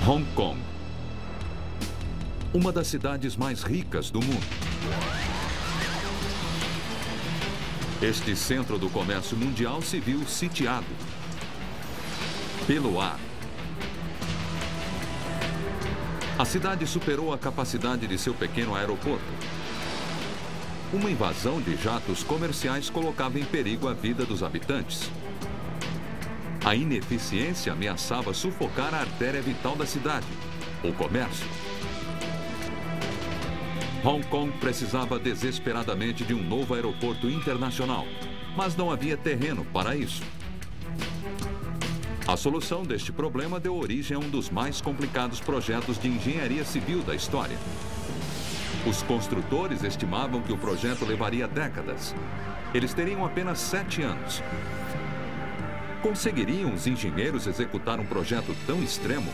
Hong Kong, uma das cidades mais ricas do mundo. Este centro do comércio mundial se viu sitiado pelo ar. A cidade superou a capacidade de seu pequeno aeroporto. Uma invasão de jatos comerciais colocava em perigo a vida dos habitantes. A ineficiência ameaçava sufocar a artéria vital da cidade, o comércio. Hong Kong precisava desesperadamente de um novo aeroporto internacional, mas não havia terreno para isso. A solução deste problema deu origem a um dos mais complicados projetos de engenharia civil da história. Os construtores estimavam que o projeto levaria décadas. Eles teriam apenas 7 anos. Conseguiriam os engenheiros executar um projeto tão extremo?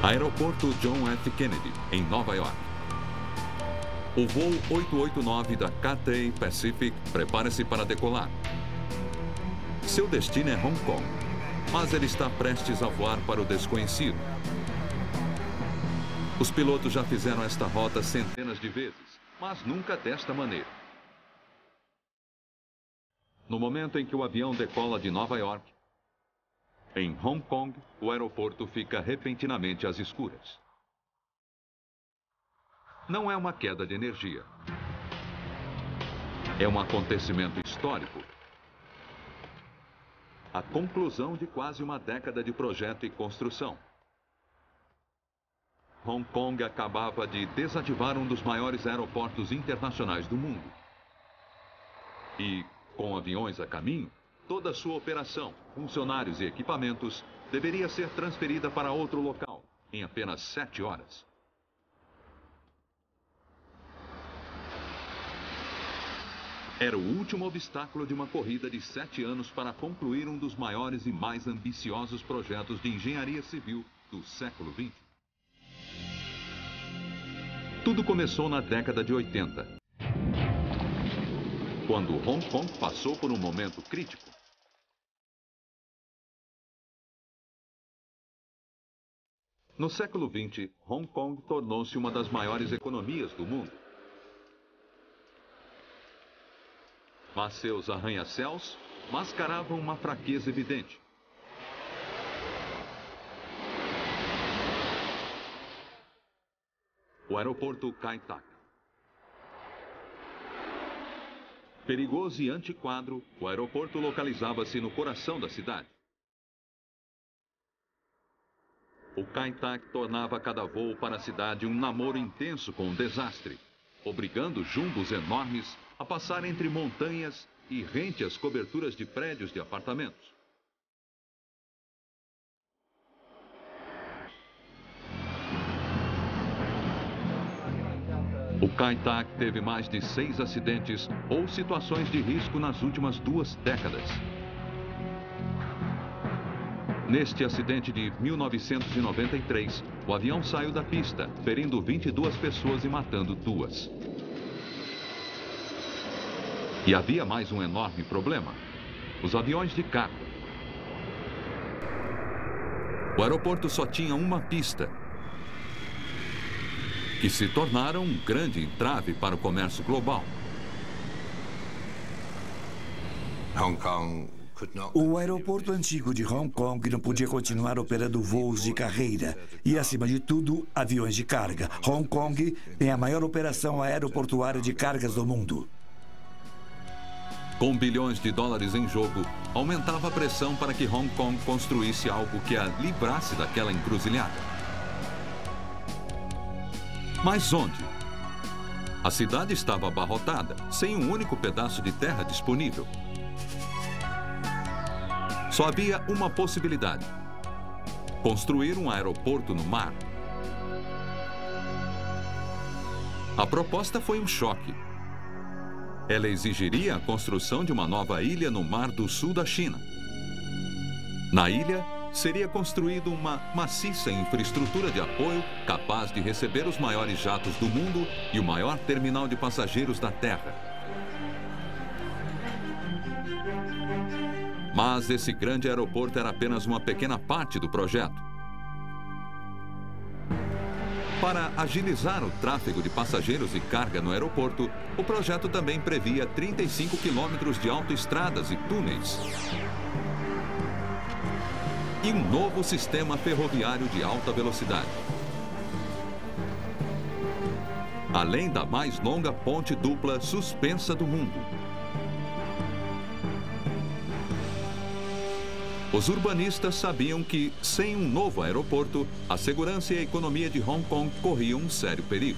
Aeroporto John F. Kennedy, em Nova York. O voo 889 da Cathay Pacific prepara-se para decolar. Seu destino é Hong Kong, mas ele está prestes a voar para o desconhecido. Os pilotos já fizeram esta rota centenas de vezes, mas nunca desta maneira. No momento em que o avião decola de Nova York, em Hong Kong, o aeroporto fica repentinamente às escuras. Não é uma queda de energia. É um acontecimento histórico. A conclusão de quase uma década de projeto e construção. Hong Kong acabava de desativar um dos maiores aeroportos internacionais do mundo. E, com aviões a caminho, toda a sua operação, funcionários e equipamentos deveria ser transferida para outro local, em apenas 7 horas. Era o último obstáculo de uma corrida de 7 anos para concluir um dos maiores e mais ambiciosos projetos de engenharia civil do século XX. Tudo começou na década de 80, quando Hong Kong passou por um momento crítico. No século XX, Hong Kong tornou-se uma das maiores economias do mundo. Mas seus arranha-céus mascaravam uma fraqueza evidente. O aeroporto Kai Tak. Perigoso e antiquado, o aeroporto localizava-se no coração da cidade. O Kai Tak tornava cada voo para a cidade um namoro intenso com o desastre, obrigando jumbos enormes a passar entre montanhas e rente as coberturas de prédios de apartamentos. O Kai Tak teve mais de 6 acidentes ou situações de risco nas últimas 2 décadas. Neste acidente de 1993, o avião saiu da pista, ferindo 22 pessoas e matando 2. E havia mais um enorme problema: os aviões de carga. O aeroporto só tinha uma pista, que se tornaram um grande entrave para o comércio global. O aeroporto antigo de Hong Kong não podia continuar operando voos de carreira e, acima de tudo, aviões de carga. Hong Kong tem a maior operação aeroportuária de cargas do mundo. Com bilhões de dólares em jogo, aumentava a pressão para que Hong Kong construísse algo que a livrasse daquela encruzilhada. Mas onde? A cidade estava abarrotada, sem um único pedaço de terra disponível. Só havia uma possibilidade: construir um aeroporto no mar. A proposta foi um choque. Ela exigiria a construção de uma nova ilha no Mar do Sul da China. Na ilha, seria construída uma maciça infraestrutura de apoio capaz de receber os maiores jatos do mundo e o maior terminal de passageiros da Terra. Mas esse grande aeroporto era apenas uma pequena parte do projeto. Para agilizar o tráfego de passageiros e carga no aeroporto, o projeto também previa 35 quilômetros de autoestradas e túneis. E um novo sistema ferroviário de alta velocidade. Além da mais longa ponte dupla suspensa do mundo. Os urbanistas sabiam que, sem um novo aeroporto, a segurança e a economia de Hong Kong corriam um sério perigo.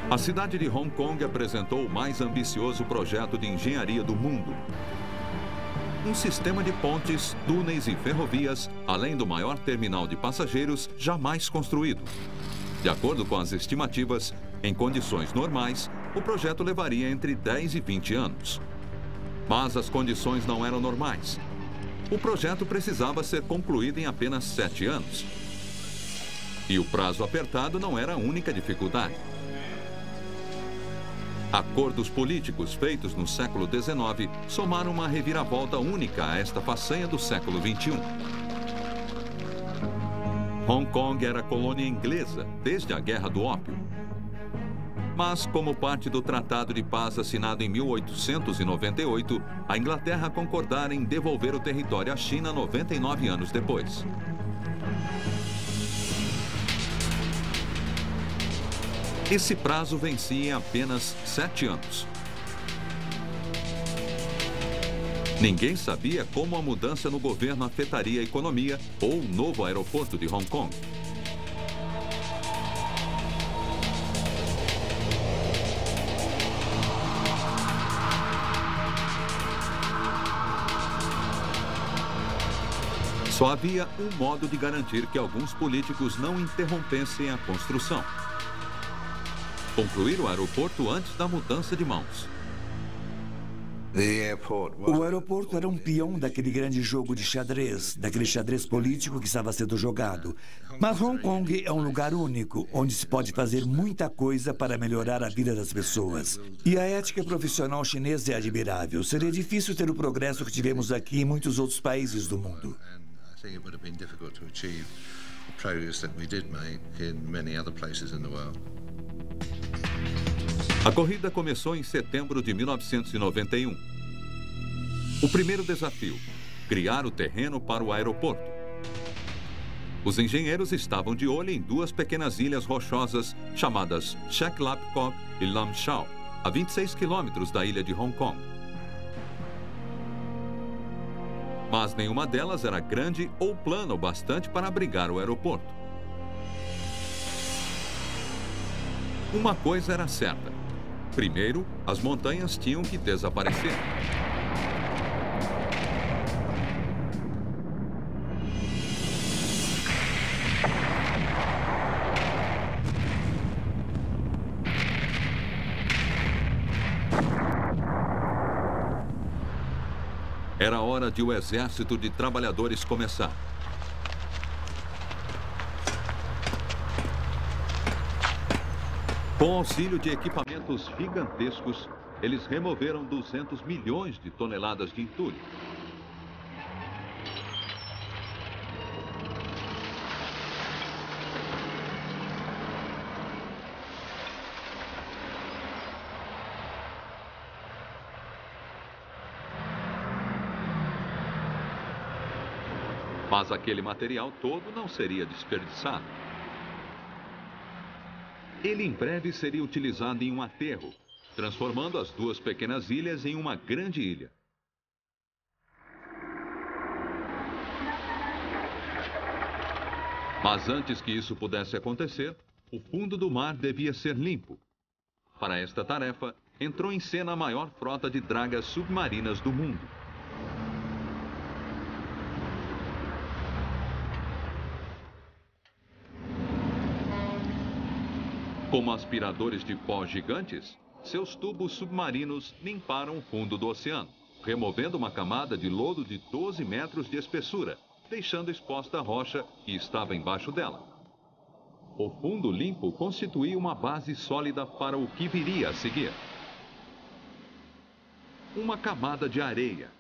A cidade de Hong Kong apresentou o mais ambicioso projeto de engenharia do mundo. Um sistema de pontes, túneis e ferrovias, além do maior terminal de passageiros jamais construído. De acordo com as estimativas, em condições normais, o projeto levaria entre 10 e 20 anos. Mas as condições não eram normais. O projeto precisava ser concluído em apenas 7 anos. E o prazo apertado não era a única dificuldade. Acordos políticos feitos no século XIX somaram uma reviravolta única a esta façanha do século XXI. Hong Kong era colônia inglesa desde a Guerra do Ópio. Mas, como parte do Tratado de Paz assinado em 1898, a Inglaterra concordara em devolver o território à China 99 anos depois. Esse prazo vencia em apenas 7 anos. Ninguém sabia como a mudança no governo afetaria a economia ou o novo aeroporto de Hong Kong. Só havia um modo de garantir que alguns políticos não interrompessem a construção: concluir o aeroporto antes da mudança de mãos. O aeroporto era um peão daquele grande jogo de xadrez, daquele xadrez político que estava sendo jogado. Mas Hong Kong é um lugar único, onde se pode fazer muita coisa para melhorar a vida das pessoas. E a ética profissional chinesa é admirável. Seria difícil ter o progresso que tivemos aqui em muitos outros países do mundo. A corrida começou em setembro de 1991. O primeiro desafio: criar o terreno para o aeroporto. Os engenheiros estavam de olho em duas pequenas ilhas rochosas chamadas Shek Lap Kok e Lam Chau, a 26 quilômetros da ilha de Hong Kong. Mas nenhuma delas era grande ou plana o bastante para abrigar o aeroporto. Uma coisa era certa: primeiro, as montanhas tinham que desaparecer. Era hora de o exército de trabalhadores começar. Com auxílio de equipamentos gigantescos, eles removeram 200 milhões de toneladas de entulho. Mas aquele material todo não seria desperdiçado. Ele em breve seria utilizado em um aterro, transformando as duas pequenas ilhas em uma grande ilha. Mas antes que isso pudesse acontecer, o fundo do mar devia ser limpo. Para esta tarefa, entrou em cena a maior frota de dragas submarinas do mundo. Como aspiradores de pó gigantes, seus tubos submarinos limparam o fundo do oceano, removendo uma camada de lodo de 12 metros de espessura, deixando exposta a rocha que estava embaixo dela. O fundo limpo constituía uma base sólida para o que viria a seguir. Uma camada de areia,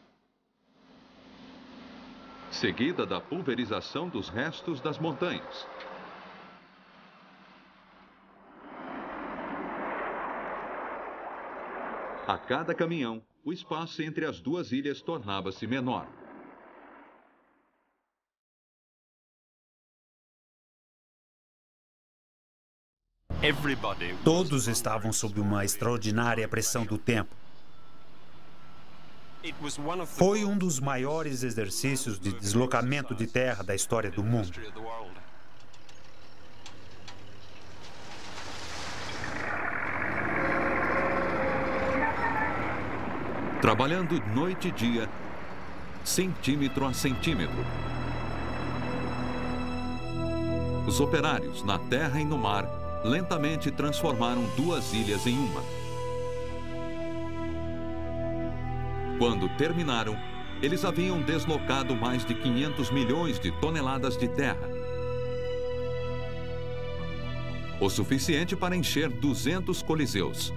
seguida da pulverização dos restos das montanhas. A cada caminhão, o espaço entre as duas ilhas tornava-se menor. Todos estavam sob uma extraordinária pressão do tempo. Foi um dos maiores exercícios de deslocamento de terra da história do mundo. Trabalhando noite e dia, centímetro a centímetro. Os operários, na terra e no mar, lentamente transformaram duas ilhas em uma. Quando terminaram, eles haviam deslocado mais de 500 milhões de toneladas de terra. O suficiente para encher 200 coliseus.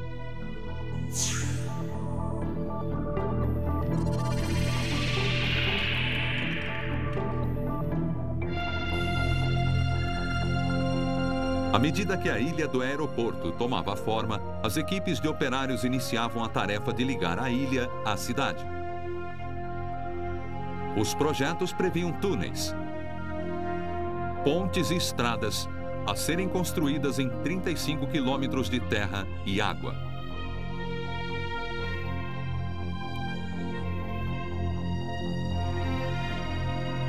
À medida que a ilha do aeroporto tomava forma, as equipes de operários iniciavam a tarefa de ligar a ilha à cidade. Os projetos previam túneis, pontes e estradas a serem construídas em 35 quilômetros de terra e água.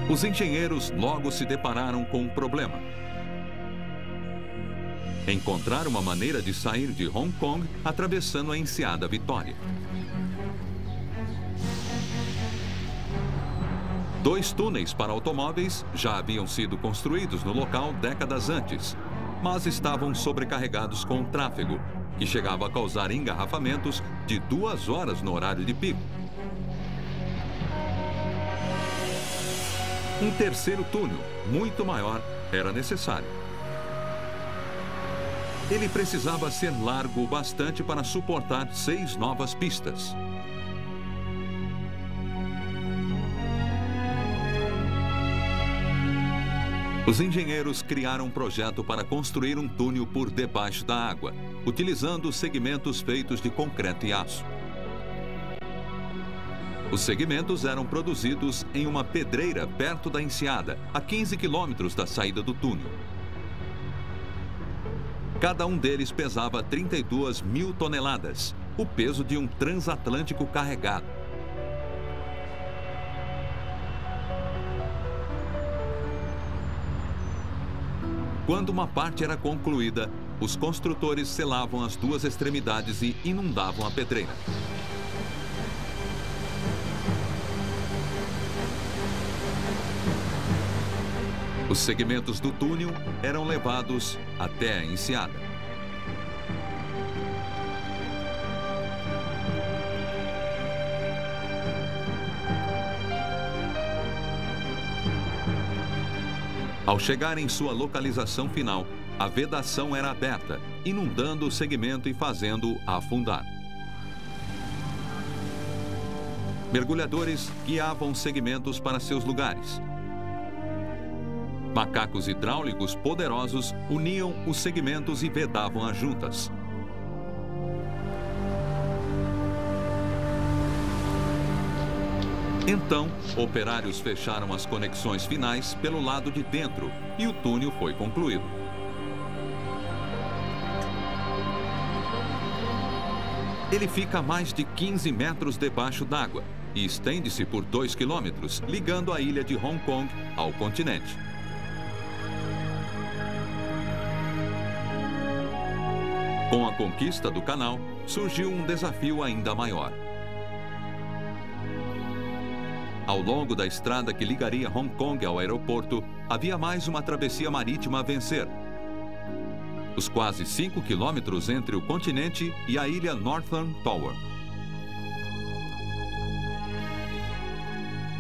Os engenheiros logo se depararam com um problema. Encontrar uma maneira de sair de Hong Kong atravessando a enseada Vitória. 2 túneis para automóveis já haviam sido construídos no local décadas antes, mas estavam sobrecarregados com o tráfego, que chegava a causar engarrafamentos de 2 horas no horário de pico. Um terceiro túnel, muito maior, era necessário. Ele precisava ser largo o bastante para suportar 6 novas pistas. Os engenheiros criaram um projeto para construir um túnel por debaixo da água, utilizando segmentos feitos de concreto e aço. Os segmentos eram produzidos em uma pedreira perto da enseada, a 15 quilômetros da saída do túnel. Cada um deles pesava 32 mil toneladas, o peso de um transatlântico carregado. Quando uma parte era concluída, os construtores selavam as 2 extremidades e inundavam a pedreira. Os segmentos do túnel eram levados até a enseada. Ao chegar em sua localização final, a vedação era aberta, inundando o segmento e fazendo-o afundar. Mergulhadores guiavam os segmentos para seus lugares. Macacos hidráulicos poderosos uniam os segmentos e vedavam as juntas. Então, operários fecharam as conexões finais pelo lado de dentro e o túnel foi concluído. Ele fica a mais de 15 metros debaixo d'água e estende-se por 2 quilômetros, ligando a ilha de Hong Kong ao continente. Com a conquista do canal, surgiu um desafio ainda maior. Ao longo da estrada que ligaria Hong Kong ao aeroporto, havia mais uma travessia marítima a vencer. os quase 5 quilômetros entre o continente e a ilha Northern Tower.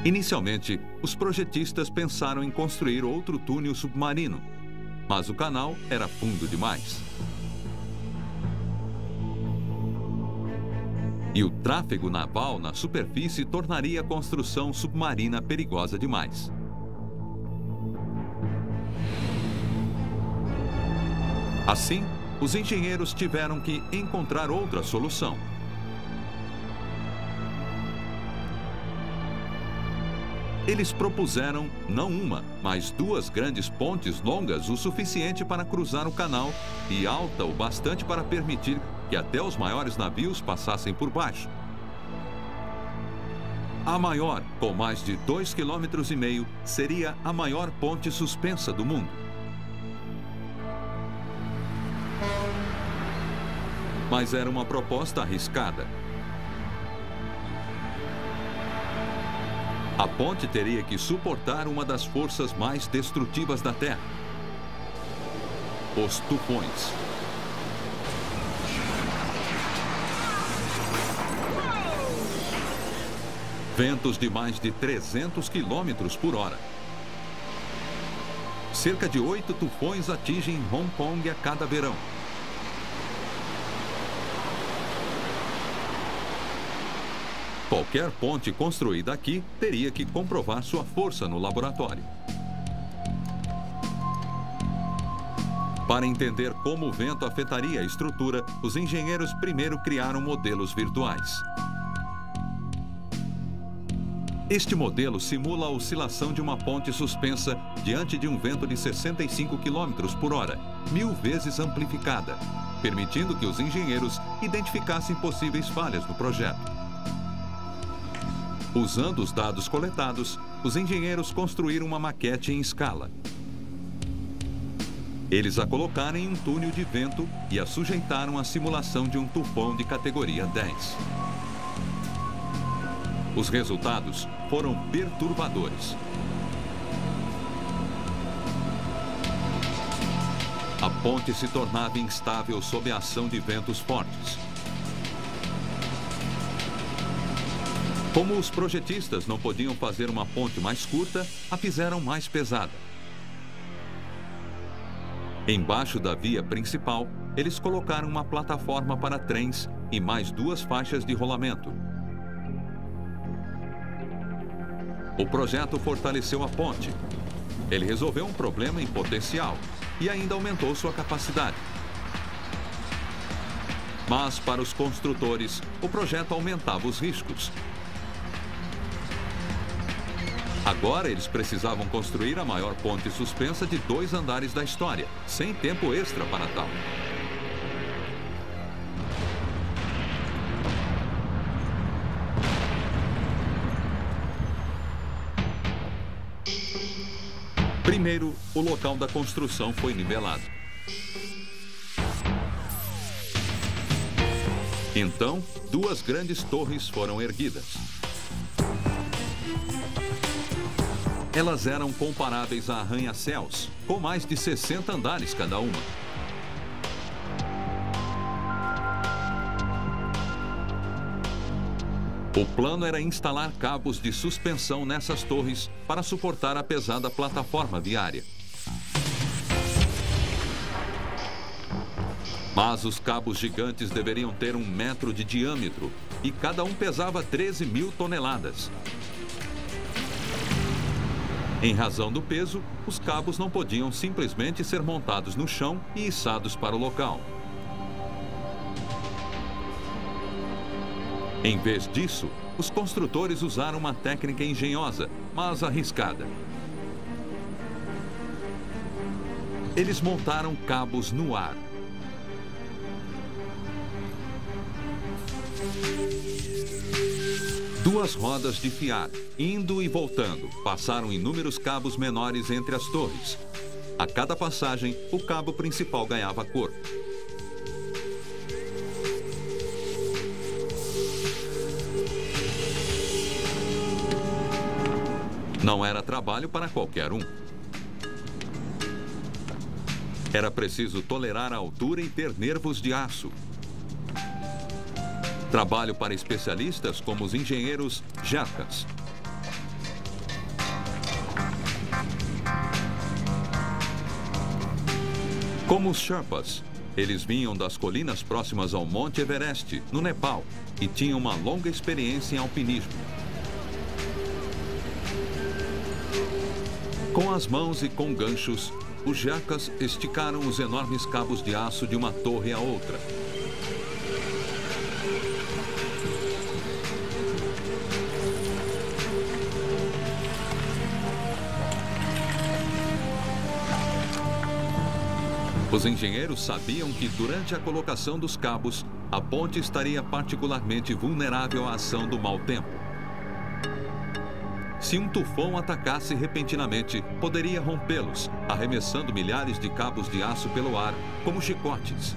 Inicialmente, os projetistas pensaram em construir outro túnel submarino, mas o canal era fundo demais. E o tráfego naval na superfície tornaria a construção submarina perigosa demais. Assim, os engenheiros tiveram que encontrar outra solução. Eles propuseram não uma, mas 2 grandes pontes longas o suficiente para cruzar o canal e alta o bastante para permitir que até os maiores navios passassem por baixo. A maior, com mais de 2,5 km, seria a maior ponte suspensa do mundo. Mas era uma proposta arriscada. A ponte teria que suportar uma das forças mais destrutivas da Terra: os tufões. Ventos de mais de 300 km por hora. Cerca de 8 tufões atingem Hong Kong a cada verão. Qualquer ponte construída aqui teria que comprovar sua força no laboratório. Para entender como o vento afetaria a estrutura, os engenheiros primeiro criaram modelos virtuais. Este modelo simula a oscilação de uma ponte suspensa diante de um vento de 65 km por hora, 1000 vezes amplificada, permitindo que os engenheiros identificassem possíveis falhas no projeto. Usando os dados coletados, os engenheiros construíram uma maquete em escala. Eles a colocaram em um túnel de vento e a sujeitaram à simulação de um tufão de categoria 10. Os resultados foram perturbadores. A ponte se tornava instável sob a ação de ventos fortes. Como os projetistas não podiam fazer uma ponte mais curta, a fizeram mais pesada. Embaixo da via principal, eles colocaram uma plataforma para trens e mais 2 faixas de rolamento. O projeto fortaleceu a ponte. Ele resolveu um problema em potencial e ainda aumentou sua capacidade. Mas, para os construtores, o projeto aumentava os riscos. Agora eles precisavam construir a maior ponte suspensa de 2 andares da história, sem tempo extra para tal. Primeiro, o local da construção foi nivelado. Então, 2 grandes torres foram erguidas. Elas eram comparáveis a arranha-céus, com mais de 60 andares cada uma. O plano era instalar cabos de suspensão nessas torres para suportar a pesada plataforma viária. Mas os cabos gigantes deveriam ter 1 metro de diâmetro e cada um pesava 13.000 toneladas. Em razão do peso, os cabos não podiam simplesmente ser montados no chão e içados para o local. Em vez disso, os construtores usaram uma técnica engenhosa, mas arriscada. Eles montaram cabos no ar. Duas rodas de fiar, indo e voltando, passaram inúmeros cabos menores entre as torres. A cada passagem, o cabo principal ganhava corpo. Não era trabalho para qualquer um. Era preciso tolerar a altura e ter nervos de aço. Trabalho para especialistas como os engenheiros Jerkas. Como os Sherpas, eles vinham das colinas próximas ao Monte Everest, no Nepal, e tinham uma longa experiência em alpinismo. Com as mãos e com ganchos, os Jerkas esticaram os enormes cabos de aço de uma torre à outra. Os engenheiros sabiam que, durante a colocação dos cabos, a ponte estaria particularmente vulnerável à ação do mau tempo. Se um tufão atacasse repentinamente, poderia rompê-los, arremessando milhares de cabos de aço pelo ar, como chicotes.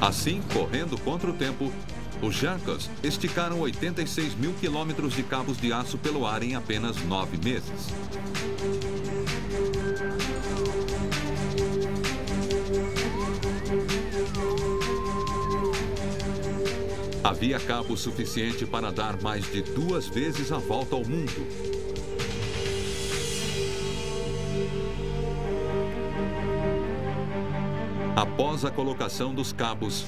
Assim, correndo contra o tempo, os Jerkas esticaram 86 mil quilômetros de cabos de aço pelo ar em apenas 9 meses. Havia cabo suficiente para dar mais de 2 vezes a volta ao mundo. Após a colocação dos cabos,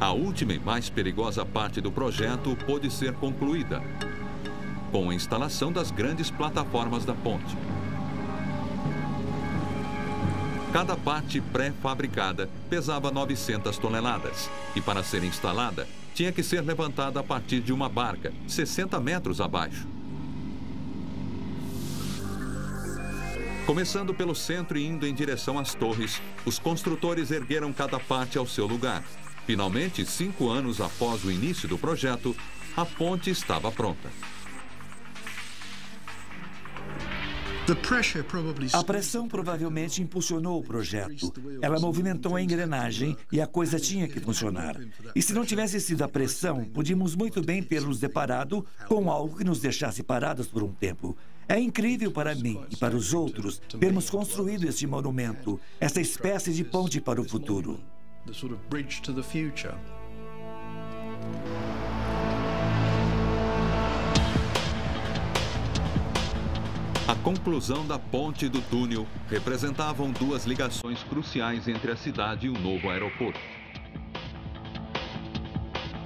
a última e mais perigosa parte do projeto pôde ser concluída, com a instalação das grandes plataformas da ponte. Cada parte pré-fabricada pesava 900 toneladas e, para ser instalada, tinha que ser levantada a partir de uma barca, 60 metros abaixo. Começando pelo centro e indo em direção às torres, os construtores ergueram cada parte ao seu lugar. Finalmente, 5 anos após o início do projeto, a ponte estava pronta. A pressão provavelmente impulsionou o projeto. Ela movimentou a engrenagem e a coisa tinha que funcionar. E se não tivesse sido a pressão, podíamos muito bem ter nos deparado com algo que nos deixasse parados por um tempo. É incrível para mim e para os outros termos construído este monumento, essa espécie de ponte para o futuro. A conclusão da ponte e do túnel representavam 2 ligações cruciais entre a cidade e o novo aeroporto.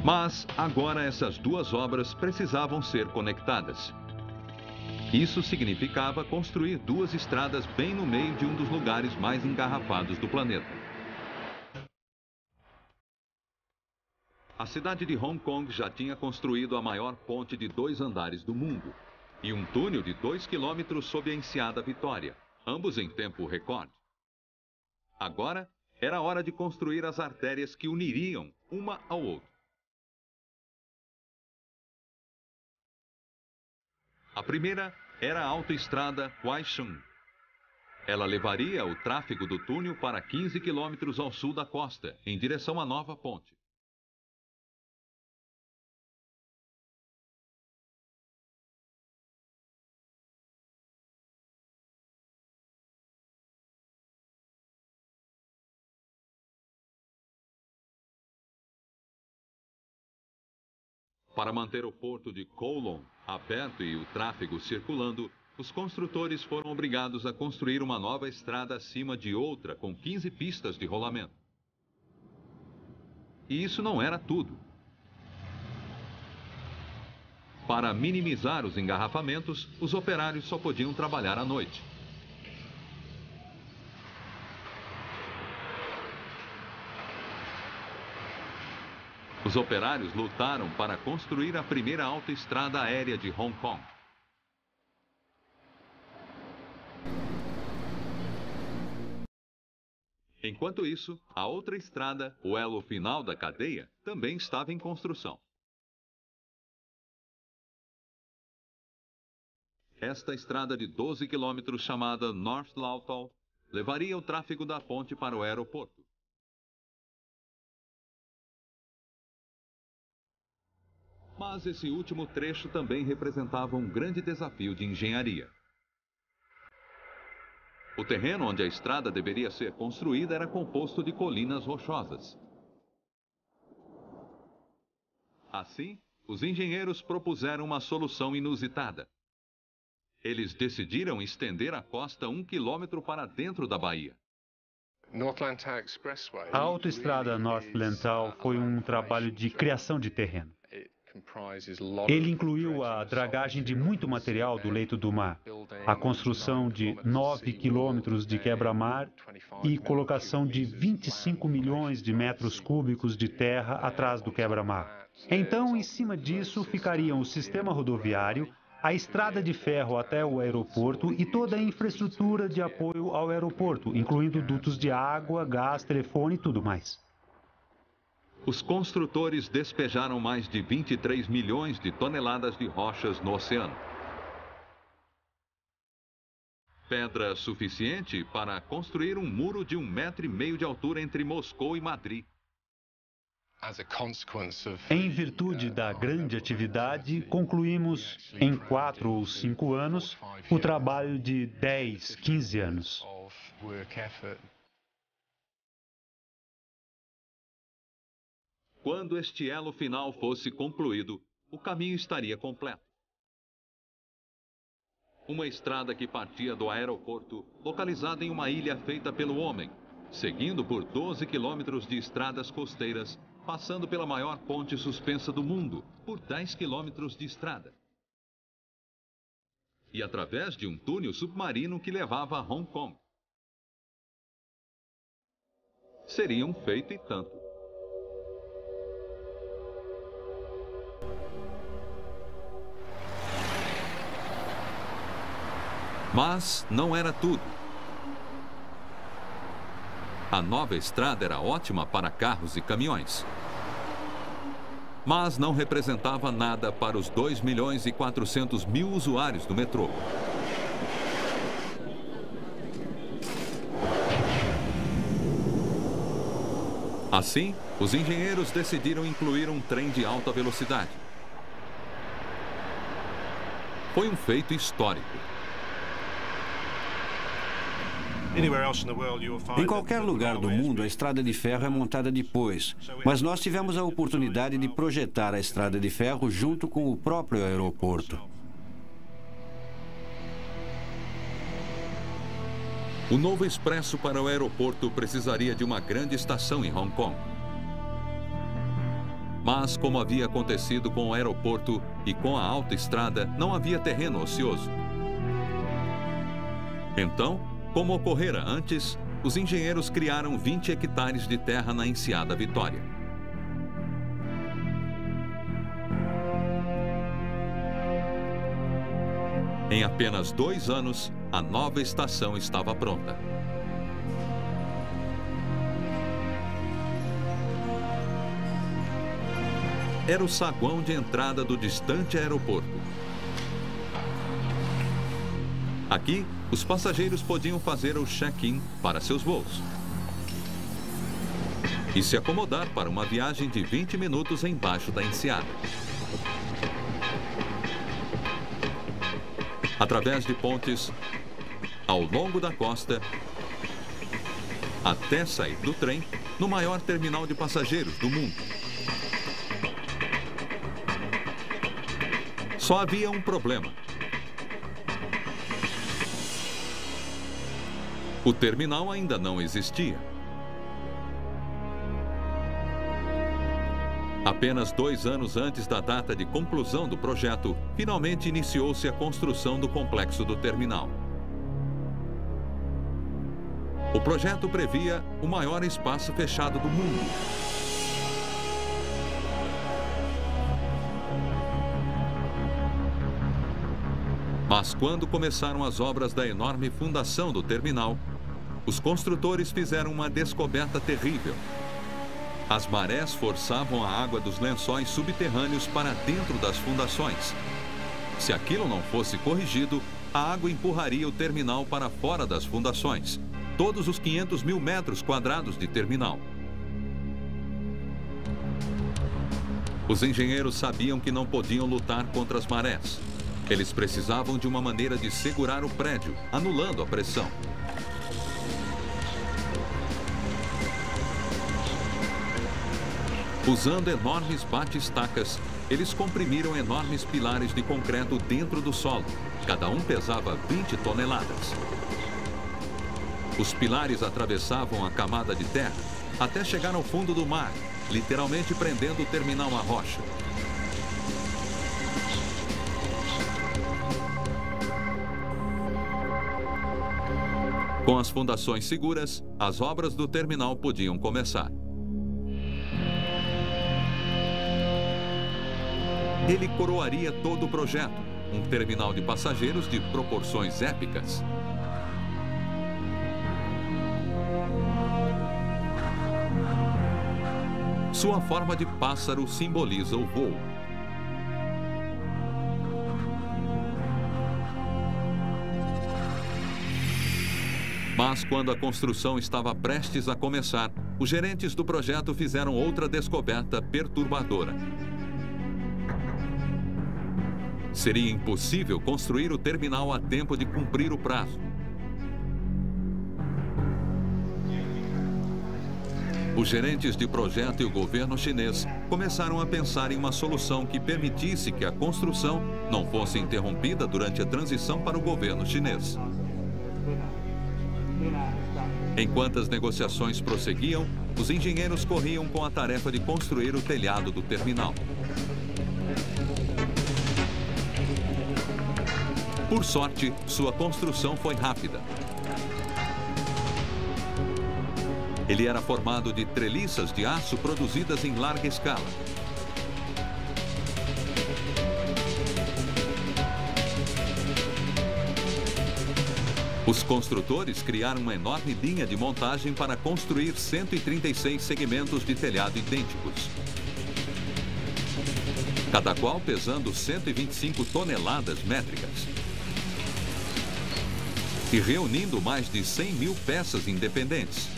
Mas agora essas 2 obras precisavam ser conectadas. Isso significava construir 2 estradas bem no meio de um dos lugares mais engarrafados do planeta. A cidade de Hong Kong já tinha construído a maior ponte de 2 andares do mundo e um túnel de 2 quilômetros sob a Enseada Vitória, ambos em tempo recorde. Agora era hora de construir as artérias que uniriam uma ao outro. A primeira era a autoestrada Huaishun. Ela levaria o tráfego do túnel para 15 quilômetros ao sul da costa, em direção à nova ponte. Para manter o porto de Kowloon aberto e o tráfego circulando, os construtores foram obrigados a construir uma nova estrada acima de outra com 15 pistas de rolamento. E isso não era tudo. Para minimizar os engarrafamentos, os operários só podiam trabalhar à noite. Os operários lutaram para construir a primeira autoestrada aérea de Hong Kong. Enquanto isso, a outra estrada, o elo final da cadeia, também estava em construção. Esta estrada de 12 quilômetros, chamada North Lautal, levaria o tráfego da ponte para o aeroporto. Mas esse último trecho também representava um grande desafio de engenharia. O terreno onde a estrada deveria ser construída era composto de colinas rochosas. Assim, os engenheiros propuseram uma solução inusitada. Eles decidiram estender a costa 1 quilômetro para dentro da baía. A autoestrada North Lantau foi um trabalho de criação de terreno. Ele incluiu a dragagem de muito material do leito do mar, a construção de 9 quilômetros de quebra-mar e colocação de 25 milhões de metros cúbicos de terra atrás do quebra-mar. Então, em cima disso, ficariam o sistema rodoviário, a estrada de ferro até o aeroporto e toda a infraestrutura de apoio ao aeroporto, incluindo dutos de água, gás, telefone e tudo mais. Os construtores despejaram mais de 23 milhões de toneladas de rochas no oceano. Pedra suficiente para construir um muro de 1,5 metro de altura entre Moscou e Madrid. Em virtude da grande atividade, concluímos em 4 ou 5 anos o trabalho de 10, 15 anos. Quando este elo final fosse concluído, o caminho estaria completo. Uma estrada que partia do aeroporto, localizada em uma ilha feita pelo homem, seguindo por 12 quilômetros de estradas costeiras, passando pela maior ponte suspensa do mundo, por 10 quilômetros de estrada. E através de um túnel submarino que levava a Hong Kong. Seria um feito e tanto. Mas não era tudo. A nova estrada era ótima para carros e caminhões. Mas não representava nada para os 2.400.000 usuários do metrô. Assim, os engenheiros decidiram incluir um trem de alta velocidade. Foi um feito histórico. Em qualquer lugar do mundo, a estrada de ferro é montada depois, mas nós tivemos a oportunidade de projetar a estrada de ferro junto com o próprio aeroporto. O novo expresso para o aeroporto precisaria de uma grande estação em Hong Kong. Mas, como havia acontecido com o aeroporto e com a autoestrada, não havia terreno ocioso. Então, como ocorrera antes, os engenheiros criaram 20 hectares de terra na Enseada Vitória. Em apenas 2 anos, a nova estação estava pronta. Era o saguão de entrada do distante aeroporto. Aqui, os passageiros podiam fazer o check-in para seus voos e se acomodar para uma viagem de 20 minutos embaixo da Enseada. Através de pontes, ao longo da costa, até sair do trem no maior terminal de passageiros do mundo. Só havia um problema. O terminal ainda não existia. Apenas 2 anos antes da data de conclusão do projeto, finalmente iniciou-se a construção do complexo do terminal. O projeto previa o maior espaço fechado do mundo. Mas quando começaram as obras da enorme fundação do terminal, os construtores fizeram uma descoberta terrível. As marés forçavam a água dos lençóis subterrâneos para dentro das fundações. Se aquilo não fosse corrigido, a água empurraria o terminal para fora das fundações, todos os 500 mil metros quadrados de terminal. Os engenheiros sabiam que não podiam lutar contra as marés. Eles precisavam de uma maneira de segurar o prédio, anulando a pressão. Usando enormes bate-estacas, eles comprimiram enormes pilares de concreto dentro do solo. Cada um pesava 20 toneladas. Os pilares atravessavam a camada de terra até chegar ao fundo do mar, literalmente prendendo o terminal à rocha. Com as fundações seguras, as obras do terminal podiam começar. Ele coroaria todo o projeto, um terminal de passageiros de proporções épicas. Sua forma de pássaro simboliza o voo. Mas quando a construção estava prestes a começar, os gerentes do projeto fizeram outra descoberta perturbadora. Seria impossível construir o terminal a tempo de cumprir o prazo. Os gerentes de projeto e o governo chinês começaram a pensar em uma solução que permitisse que a construção não fosse interrompida durante a transição para o governo chinês. Enquanto as negociações prosseguiam, os engenheiros corriam com a tarefa de construir o telhado do terminal. Por sorte, sua construção foi rápida. Ele era formado de treliças de aço produzidas em larga escala. Os construtores criaram uma enorme linha de montagem para construir 136 segmentos de telhado idênticos, cada qual pesando 125 toneladas métricas. E reunindo mais de 100 mil peças independentes.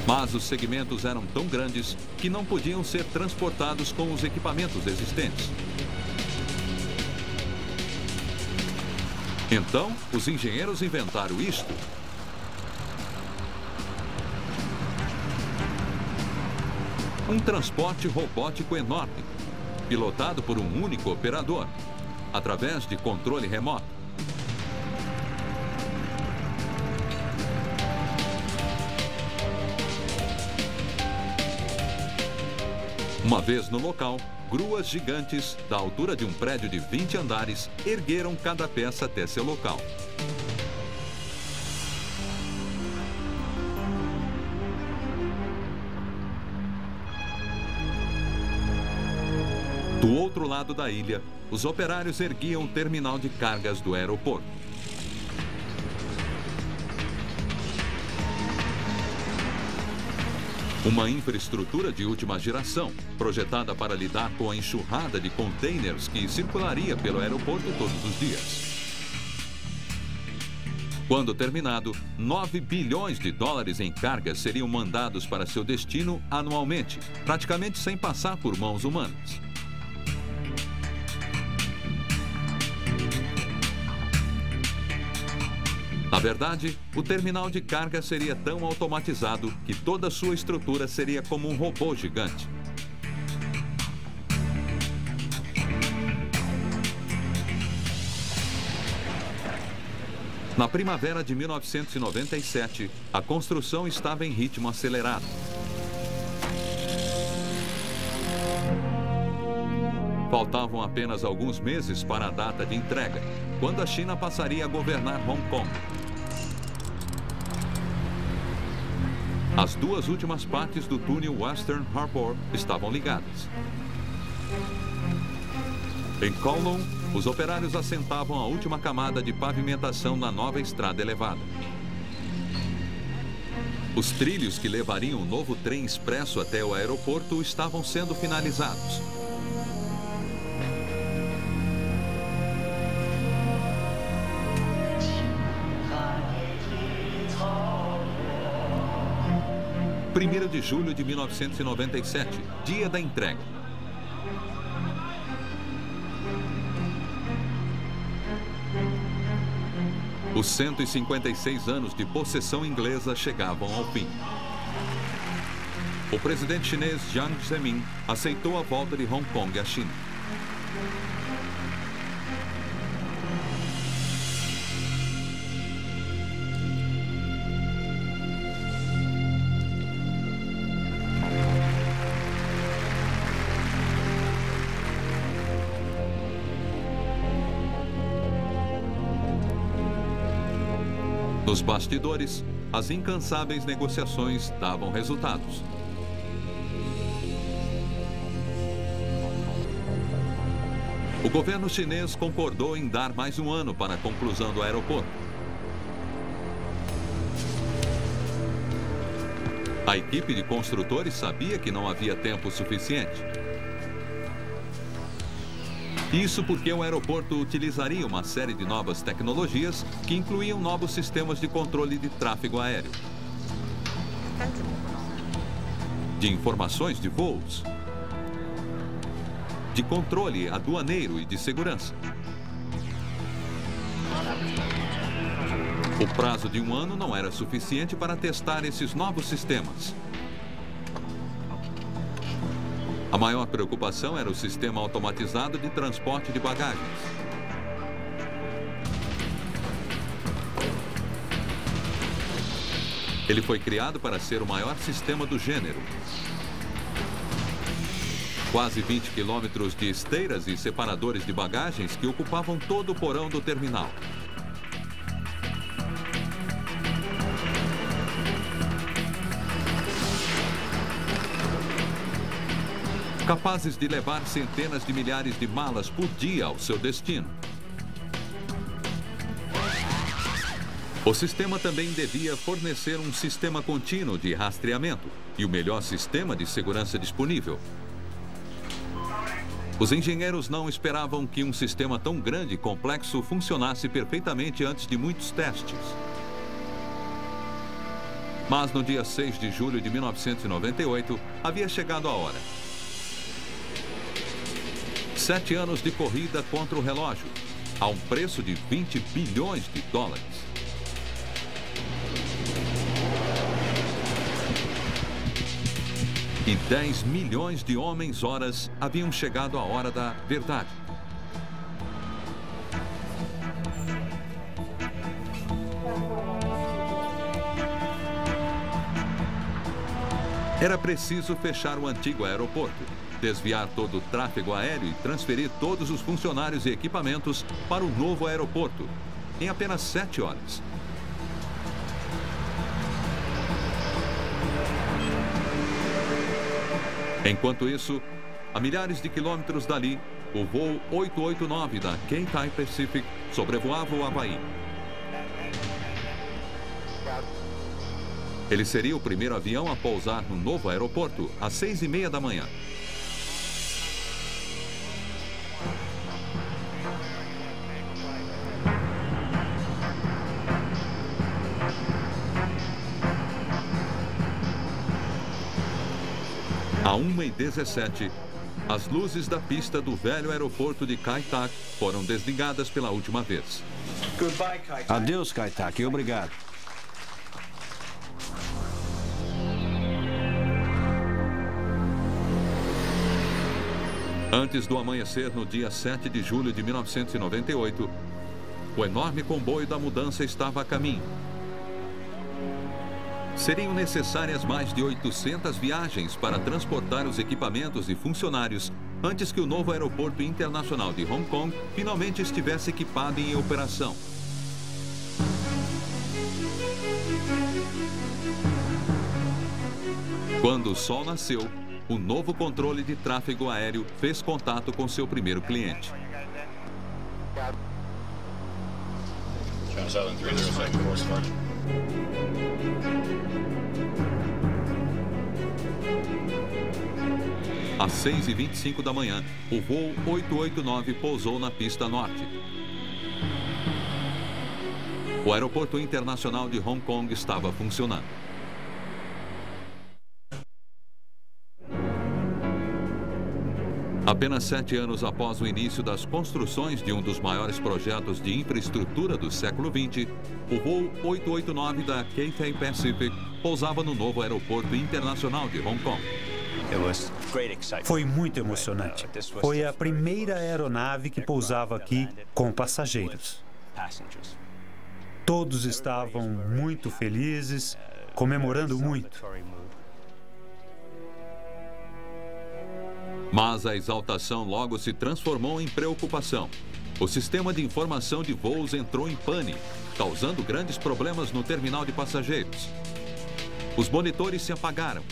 Mas os segmentos eram tão grandes que não podiam ser transportados com os equipamentos existentes. Então, os engenheiros inventaram isto. Um transporte robótico enorme, pilotado por um único operador, através de controle remoto. Uma vez no local, gruas gigantes, da altura de um prédio de 20 andares, ergueram cada peça até seu local. Do outro lado da ilha, os operários erguiam o terminal de cargas do aeroporto. Uma infraestrutura de última geração, projetada para lidar com a enxurrada de containers que circularia pelo aeroporto todos os dias. Quando terminado, 9 bilhões de dólares em cargas seriam mandados para seu destino anualmente, praticamente sem passar por mãos humanas. Na verdade, o terminal de carga seria tão automatizado que toda sua estrutura seria como um robô gigante. Na primavera de 1997, a construção estava em ritmo acelerado. Faltavam apenas alguns meses para a data de entrega, quando a China passaria a governar Hong Kong. As duas últimas partes do túnel Western Harbour estavam ligadas. Em Kowloon, os operários assentavam a última camada de pavimentação na nova estrada elevada. Os trilhos que levariam o novo trem expresso até o aeroporto estavam sendo finalizados. Primeiro de julho de 1997, dia da entrega. Os 156 anos de possessão inglesa chegavam ao fim. O presidente chinês Jiang Zemin aceitou a volta de Hong Kong à China. Nos bastidores, as incansáveis negociações davam resultados. O governo chinês concordou em dar mais um ano para a conclusão do aeroporto. A equipe de construtores sabia que não havia tempo suficiente. Isso porque o aeroporto utilizaria uma série de novas tecnologias que incluíam novos sistemas de controle de tráfego aéreo, de informações de voos, de controle aduaneiro e de segurança. O prazo de um ano não era suficiente para testar esses novos sistemas. A maior preocupação era o sistema automatizado de transporte de bagagens. Ele foi criado para ser o maior sistema do gênero. Quase 20 quilômetros de esteiras e separadores de bagagens que ocupavam todo o porão do terminal. Capazes de levar centenas de milhares de malas por dia ao seu destino. O sistema também devia fornecer um sistema contínuo de rastreamento e o melhor sistema de segurança disponível. Os engenheiros não esperavam que um sistema tão grande e complexo funcionasse perfeitamente antes de muitos testes. Mas no dia 6 de julho de 1998, havia chegado a hora. 7 anos de corrida contra o relógio, a um preço de 20 bilhões de dólares. E 10 milhões de homens-horas haviam chegado à hora da verdade. Era preciso fechar o antigo aeroporto, desviar todo o tráfego aéreo e transferir todos os funcionários e equipamentos para o novo aeroporto, em apenas 7 horas. Enquanto isso, a milhares de quilômetros dali, o voo 889 da Cathay Pacific sobrevoava o Havaí. Ele seria o primeiro avião a pousar no novo aeroporto às 6h30 da manhã. À 1h17, as luzes da pista do velho aeroporto de Kai Tak foram desligadas pela última vez. Adeus, Kai Tak. Obrigado. Antes do amanhecer, no dia 7 de julho de 1998, o enorme comboio da mudança estava a caminho. Seriam necessárias mais de 800 viagens para transportar os equipamentos e funcionários antes que o novo aeroporto internacional de Hong Kong finalmente estivesse equipado e em operação. Quando o sol nasceu, o novo controle de tráfego aéreo fez contato com seu primeiro cliente. Às 6h25 da manhã, o voo 889 pousou na pista norte. O aeroporto internacional de Hong Kong estava funcionando. Apenas 7 anos após o início das construções de um dos maiores projetos de infraestrutura do século XX, o voo 889 da Cathay Pacific pousava no novo aeroporto internacional de Hong Kong. Foi muito emocionante. Foi a primeira aeronave que pousava aqui com passageiros. Todos estavam muito felizes, comemorando muito. Mas a exaltação logo se transformou em preocupação. O sistema de informação de voos entrou em pane, causando grandes problemas no terminal de passageiros. Os monitores se apagaram.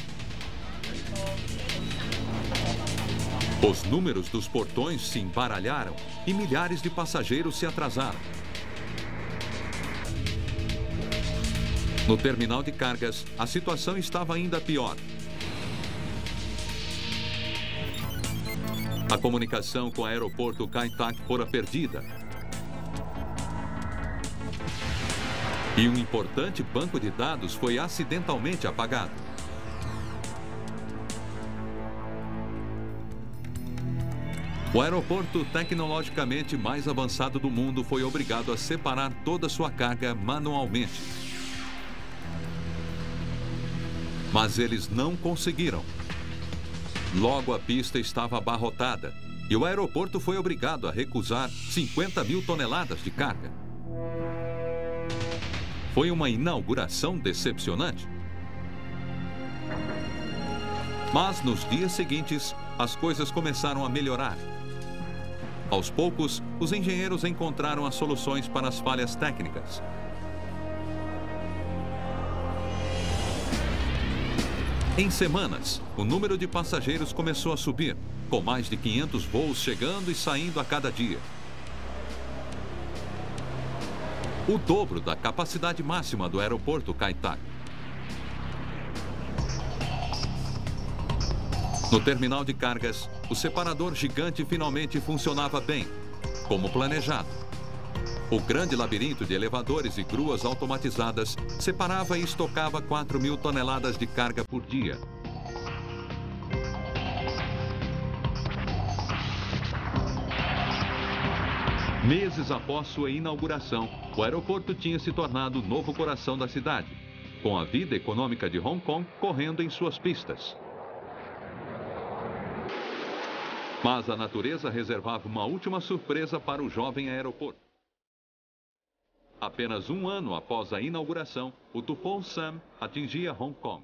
Os números dos portões se embaralharam e milhares de passageiros se atrasaram. No terminal de cargas, a situação estava ainda pior. A comunicação com o aeroporto Kai Tak fora perdida. E um importante banco de dados foi acidentalmente apagado. O aeroporto tecnologicamente mais avançado do mundo foi obrigado a separar toda sua carga manualmente. Mas eles não conseguiram. Logo, a pista estava abarrotada e o aeroporto foi obrigado a recusar 50 mil toneladas de carga. Foi uma inauguração decepcionante. Mas nos dias seguintes, as coisas começaram a melhorar. Aos poucos, os engenheiros encontraram as soluções para as falhas técnicas. Em semanas, o número de passageiros começou a subir, com mais de 500 voos chegando e saindo a cada dia. O dobro da capacidade máxima do aeroporto Kai Tak. No terminal de cargas, o separador gigante finalmente funcionava bem, como planejado. O grande labirinto de elevadores e gruas automatizadas separava e estocava 4 mil toneladas de carga por dia. Meses após sua inauguração, o aeroporto tinha se tornado o novo coração da cidade, com a vida econômica de Hong Kong correndo em suas pistas. Mas a natureza reservava uma última surpresa para o jovem aeroporto. Apenas um ano após a inauguração, o tufão Sam atingia Hong Kong.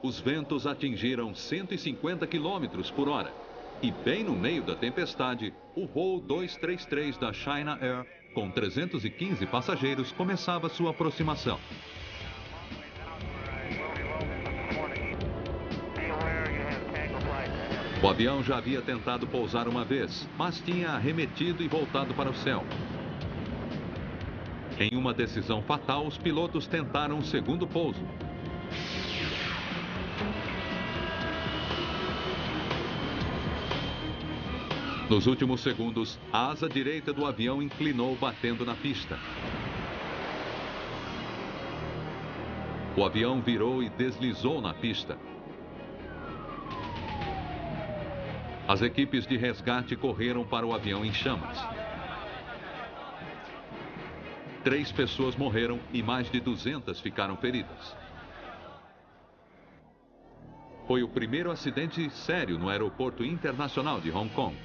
Os ventos atingiram 150 km por hora. E bem no meio da tempestade, o voo 233 da China Air, com 315 passageiros, começava sua aproximação. O avião já havia tentado pousar uma vez, mas tinha arremetido e voltado para o céu. Em uma decisão fatal, os pilotos tentaram um segundo pouso. Nos últimos segundos, a asa direita do avião inclinou, batendo na pista. O avião virou e deslizou na pista. As equipes de resgate correram para o avião em chamas. 3 pessoas morreram e mais de 200 ficaram feridas. Foi o primeiro acidente sério no aeroporto internacional de Hong Kong.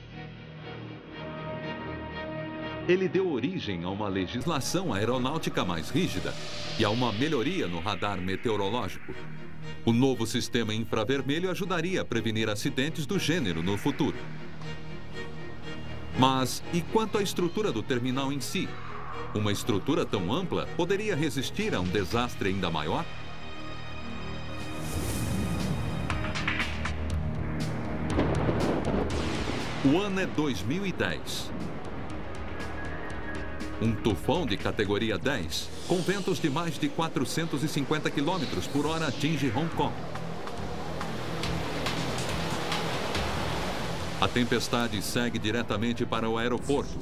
Ele deu origem a uma legislação aeronáutica mais rígida e a uma melhoria no radar meteorológico. O novo sistema infravermelho ajudaria a prevenir acidentes do gênero no futuro. Mas e quanto à estrutura do terminal em si? Uma estrutura tão ampla poderia resistir a um desastre ainda maior? O ano é 2010. Um tufão de categoria 10, com ventos de mais de 450 km por hora, atinge Hong Kong. A tempestade segue diretamente para o aeroporto.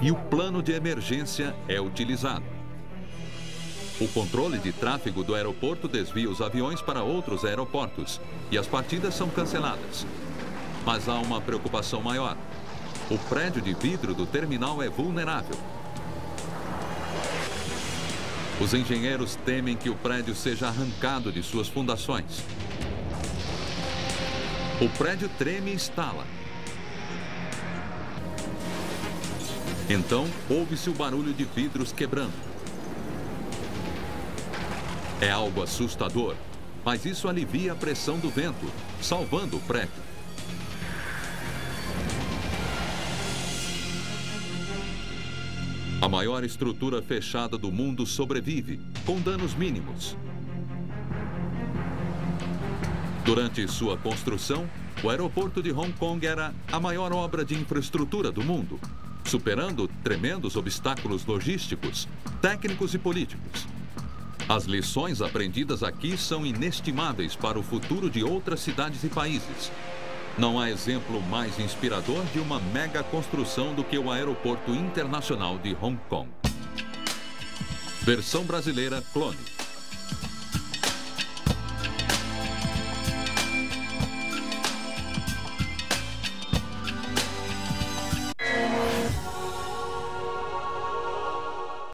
E o plano de emergência é utilizado. O controle de tráfego do aeroporto desvia os aviões para outros aeroportos e as partidas são canceladas. Mas há uma preocupação maior. O prédio de vidro do terminal é vulnerável. Os engenheiros temem que o prédio seja arrancado de suas fundações. O prédio treme e estala. Então, ouve-se o barulho de vidros quebrando. É algo assustador, mas isso alivia a pressão do vento, salvando o prédio. A maior estrutura fechada do mundo sobrevive, com danos mínimos. Durante sua construção, o aeroporto de Hong Kong era a maior obra de infraestrutura do mundo, superando tremendos obstáculos logísticos, técnicos e políticos. As lições aprendidas aqui são inestimáveis para o futuro de outras cidades e países. Não há exemplo mais inspirador de uma mega construção do que o Aeroporto Internacional de Hong Kong. Versão brasileira Clone.